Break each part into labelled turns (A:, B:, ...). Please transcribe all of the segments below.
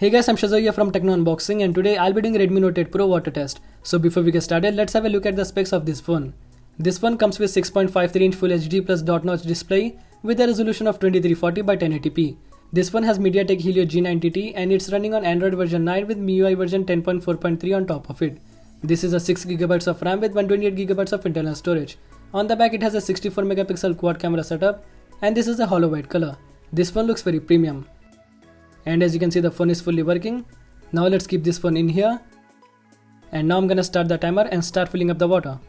A: Hey guys, I'm Shaizor here from Techno Unboxing, and today I'll be doing Redmi Note 8 Pro water test. So before we get started, let's have a look at the specs of this phone. This phone comes with 6.53-inch Full HD plus dot-notch display with a resolution of 2340 by 1080p. This phone has MediaTek Helio G90T and it's running on Android version 9 with MIUI version 10.4.3 on top of it. This is a 6GB of RAM with 128GB of internal storage. On the back it has a 64MP quad camera setup and this is a hollow white color. This phone looks very premium. And as you can see, the phone is fully working. Now let's keep this phone in here. And now I'm gonna start the timer and start filling up the water.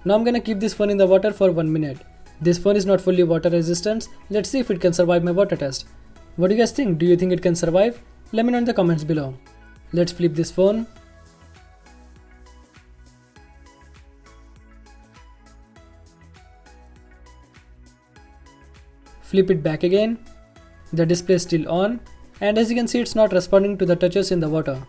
A: Now I'm gonna keep this phone in the water for 1 minute. This phone is not fully water resistant. Let's see if it can survive my water test. What do you guys think? Do you think it can survive? Let me know in the comments below. Let's flip this phone. Flip it back again. The display is still on, and as you can see, it's not responding to the touches in the water.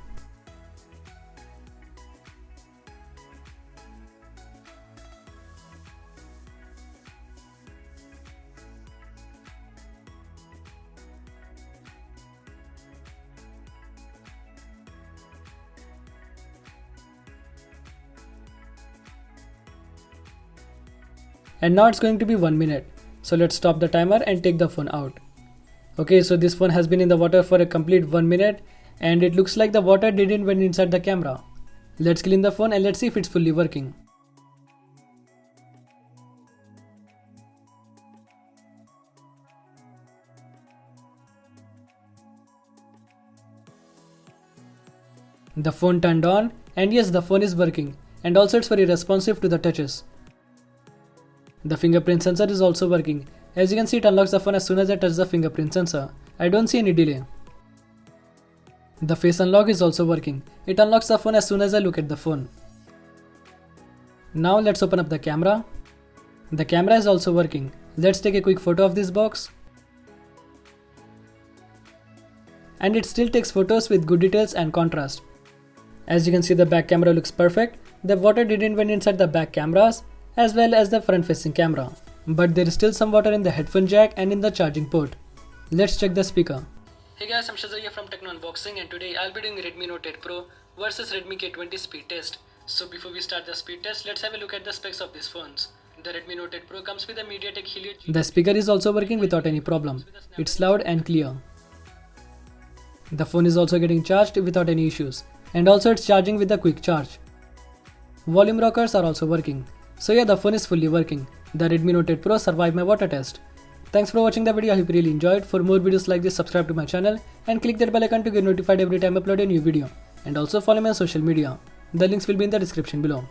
A: And now it's going to be 1 minute. So let's stop the timer and take the phone out. Okay, so this phone has been in the water for a complete 1 minute and it looks like the water didn't went inside the camera. Let's clean the phone and let's see if it's fully working. The phone turned on and yes, the phone is working, and also it's very responsive to the touches. The fingerprint sensor is also working. As you can see, it unlocks the phone as soon as I touch the fingerprint sensor. I don't see any delay. The face unlock is also working. It unlocks the phone as soon as I look at the phone. Now let's open up the camera. The camera is also working. Let's take a quick photo of this box. And it still takes photos with good details and contrast. As you can see, the back camera looks perfect. The water didn't went inside the back cameras as well as the front facing camera. But there is still some water in the headphone jack and in the charging port. Let's check the speaker. Hey guys, I'm Shaizor here from Techno Unboxing, and today I'll be doing Redmi Note 8 Pro versus Redmi K20 speed test. So before we start the speed test, let's have a look at the specs of these phones. The Redmi Note 8 Pro comes with a MediaTek Helio G. The speaker is also working without any problem. It's loud and clear. The phone is also getting charged without any issues. And also it's charging with a quick charge. Volume rockers are also working. So yeah, the phone is fully working. The Redmi Note 8 Pro survived my water test. Thanks for watching the video. I hope you really enjoyed. For more videos like this, subscribe to my channel and click that bell icon to get notified every time I upload a new video. And also follow me on social media. The links will be in the description below.